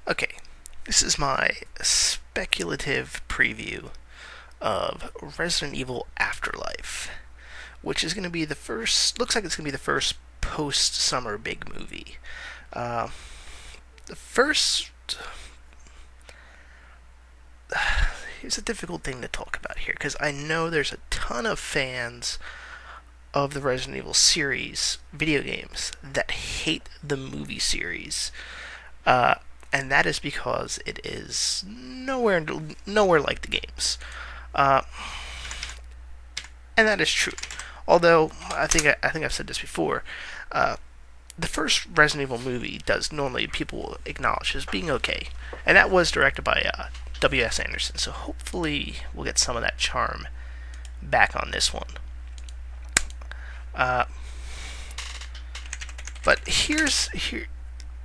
Okay, this is my speculative preview of Resident Evil Afterlife, which is going to be the first, looks like it's going to be the first post summer big movie. Uh, the first. Here's a difficult thing to talk about here because I know there's a ton of fans of the Resident Evil series video games that hate the movie series. Uh, and that is because it is nowhere like the games. Uh, and that is true. Although I think I've said this before, uh, the first Resident Evil movie does normally people acknowledge as being okay, and that was directed by W.S. Anderson. So hopefully we'll get some of that charm back on this one. Uh, but here.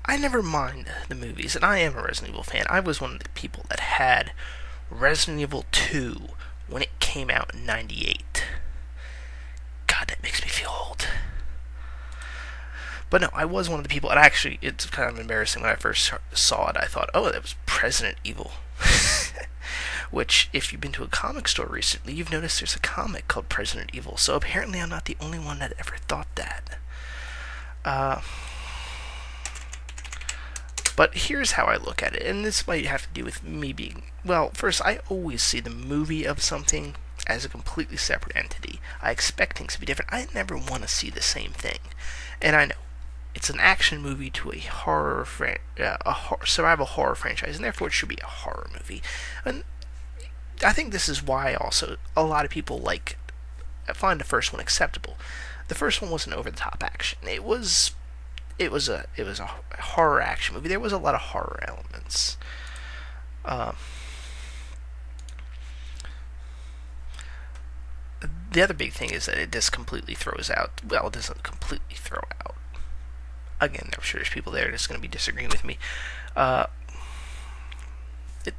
I never mind the movies, and I am a Resident Evil fan. I was one of the people that had Resident Evil 2 when it came out in '98. God, that makes me feel old. But no, I was one of the people, and actually, it's kind of embarrassing when I first saw it. I thought, oh, that was President Evil. Which, if you've been to a comic store recently, you've noticed there's a comic called President Evil. So apparently, I'm not the only one that ever thought that. But here's how I look at it, and this might have to do with me being. Well, first, I always see the movie of something as a completely separate entity. I expect things to be different. I never want to see the same thing. And I know it's an action movie to a survival horror franchise, and therefore it should be a horror movie. And I think this is why also a lot of people find the first one acceptable. The first one wasn't over the top action. It was a horror action movie. There was a lot of horror elements. The other big thing is that it just completely throws out. Well, it doesn't completely throw out. Again, I'm sure there's people there that's going to be disagreeing with me. It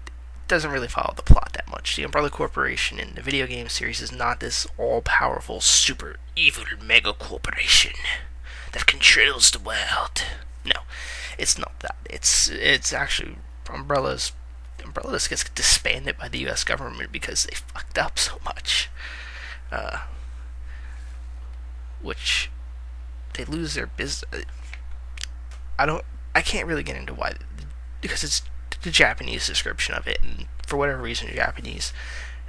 doesn't really follow the plot that much. The Umbrella Corporation in the video game series is not this all-powerful, super evil mega corporation that controls the world. No, it's not that. It's actually Umbrella just gets disbanded by the U.S. government because they fucked up so much, which they lose their business. I can't really get into why, because it's the Japanese description of it, and for whatever reason, Japanese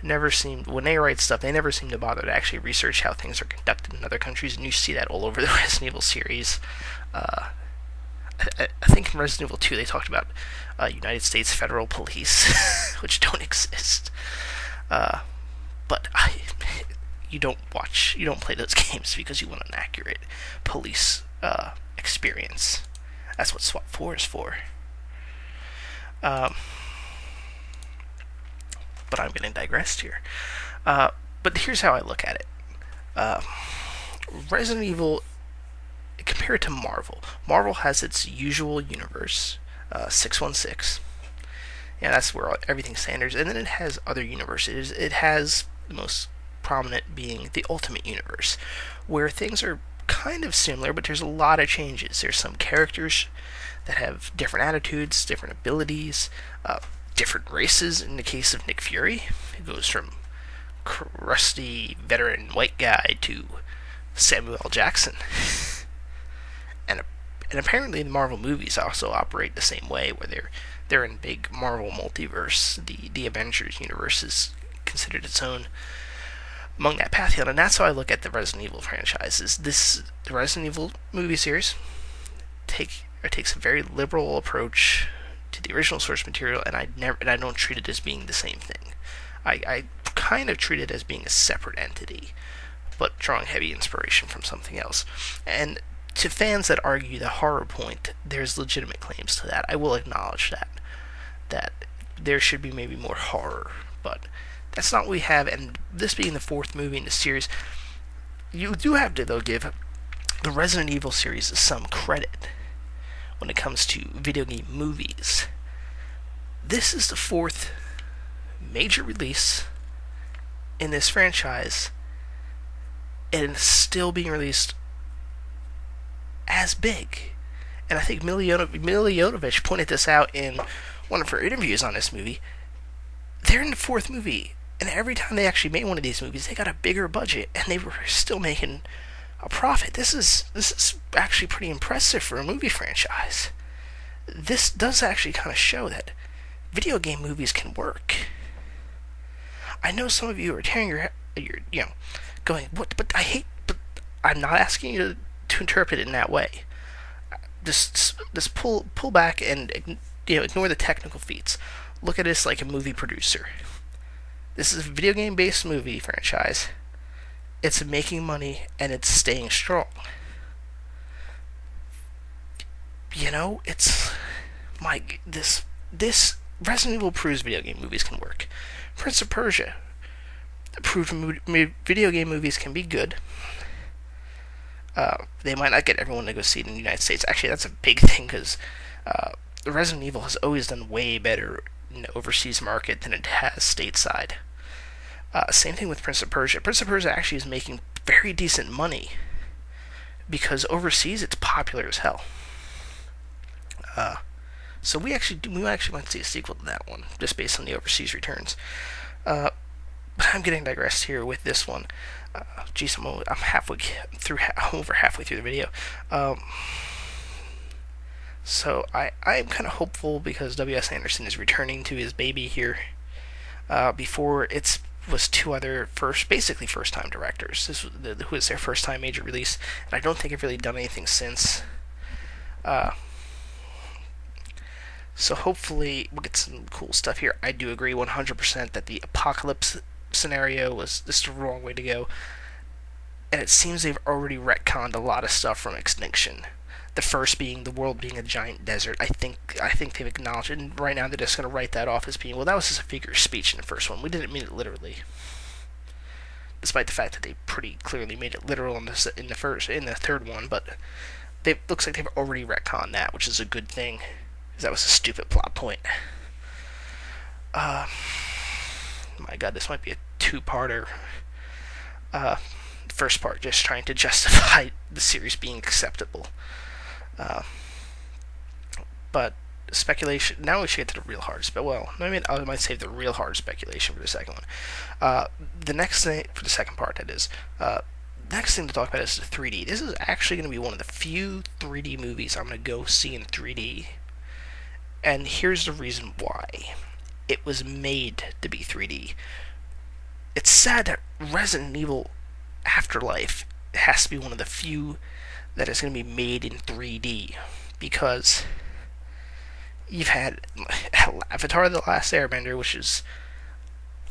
never seem, when they write stuff, they never seem to bother to actually research how things are conducted in other countries, and you see that all over the Resident Evil series. I think in Resident Evil 2 they talked about United States Federal Police, which don't exist. But you don't play those games because you want an accurate police experience. That's what SWAT 4 is for. But I'm going to digress here. But here's how I look at it. Resident Evil, compared to Marvel, Marvel has its usual universe, 616. Yeah, that's where everything's standards. And then it has other universes. It has the most prominent being the Ultimate Universe, where things are kind of similar, but there's a lot of changes. There's some characters that have different attitudes, different abilities, different races. In the case of Nick Fury, it goes from crusty veteran white guy to Samuel L. Jackson. and apparently the Marvel movies also operate the same way, where they're in big Marvel multiverse. The Avengers universe is considered its own among that pantheon, and that's how I look at the Resident Evil franchises. The Resident Evil movie series takes a very liberal approach to the original source material, and I don't treat it as being the same thing. I kind of treat it as being a separate entity, but drawing heavy inspiration from something else. And to fans that argue the horror point, there's legitimate claims to that. I will acknowledge that there should be maybe more horror, but that's not what we have. And this being the fourth movie in the series, you do have to, though, give the Resident Evil series some credit when it comes to video game movies. This is the fourth major release in this franchise, and it's still being released as big. and I think Mila Jovovich pointed this out in one of her interviews on this movie. They're in the fourth movie, and every time they actually made one of these movies, they got a bigger budget, and they were still making a profit. This is actually pretty impressive for a movie franchise. This does actually kind of show that video game movies can work. I know some of you are tearing your going, what? But I'm not asking you to interpret it in that way. Just pull back and ignore the technical feats. Look at this like a movie producer. This is a video game based movie franchise. It's making money and it's staying strong. It's this Resident Evil proves video game movies can work. Prince of Persia proved video game movies can be good. They might not get everyone to go see it in the United States. Actually, that's a big thing because Resident Evil has always done way better in the overseas market than it has stateside. Same thing with Prince of Persia. Prince of Persia actually is making very decent money because overseas it's popular as hell. So we might see a sequel to that one just based on the overseas returns. But I'm getting digressed here with this one. Geez, I'm over halfway through the video. So I'm kind of hopeful because W.S. Anderson is returning to his baby here. Before it was two other first-time directors. This was their first time major release, and I don't think they've really done anything since. So hopefully we'll get some cool stuff here. I do agree 100% that the apocalypse scenario was just the wrong way to go. And it seems they've already retconned a lot of stuff from Extinction. The first being the world being a giant desert. I think they've acknowledged it, and right now they're just going to write that off as being, well, that was just a figure of speech in the first one. We didn't mean it literally. Despite the fact that they pretty clearly made it literal in the third one, but it looks like they've already retconned that, which is a good thing. That was a stupid plot point. My God, this might be a two-parter. First part, just trying to justify the series being acceptable. But speculation. Now we should get to the real hard I might save the real hard speculation for the second one. The next thing for the second part, that is. Next thing to talk about is the 3D. This is actually going to be one of the few 3D movies I'm going to go see in 3D. And here's the reason why. It was made to be 3D. It's sad that Resident Evil Afterlife has to be one of the few that is going to be made in 3D. Because you've had Avatar: The Last Airbender, which is...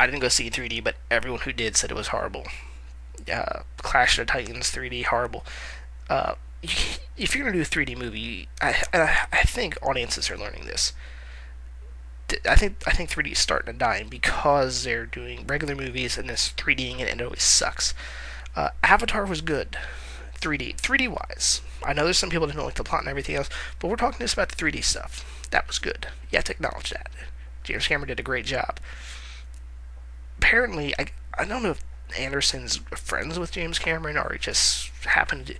I didn't go see in 3D, but everyone who did said it was horrible. Clash of the Titans 3D, horrible. If you're going to do a 3D movie, I think audiences are learning this. I think 3D is starting to die because they're doing regular movies and this 3Ding it, and it always sucks. Avatar was good, 3D wise. I know there's some people that don't like the plot and everything else, but we're talking just about the 3D stuff. That was good. You have to acknowledge that. James Cameron did a great job. Apparently, I don't know if Anderson's friends with James Cameron or he just happened to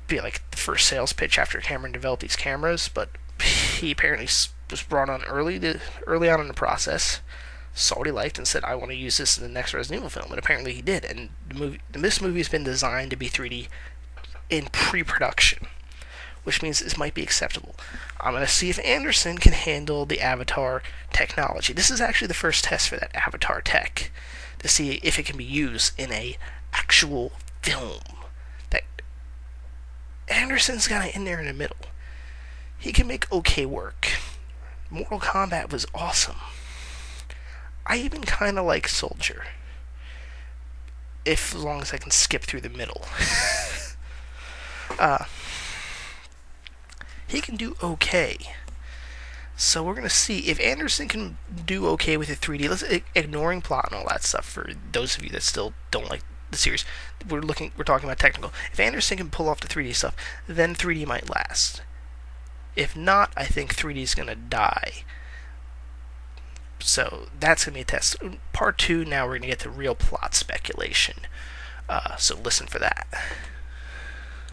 be like the first sales pitch after Cameron developed these cameras, but he apparently was brought on early on in the process, saw what he liked, and said, I want to use this in the next Resident Evil film, and apparently he did, and this movie's been designed to be 3D in pre-production, which means this might be acceptable. I'm going to see if Anderson can handle the Avatar technology. This is actually the first test for that Avatar tech, to see if it can be used in a actual film. That Anderson's got it in there in the middle. He can make okay work. Mortal Kombat was awesome. I even kind of like Soldier. As long as I can skip through the middle. He can do okay. So we're going to see if Anderson can do okay with the 3D. Let's ignoring plot and all that stuff for those of you that still don't like the series. We're talking about technical. If Anderson can pull off the 3D stuff, then 3D might last. If not, I think 3D is going to die. So that's going to be a test. Part 2, now we're going to get to real plot speculation. So listen for that.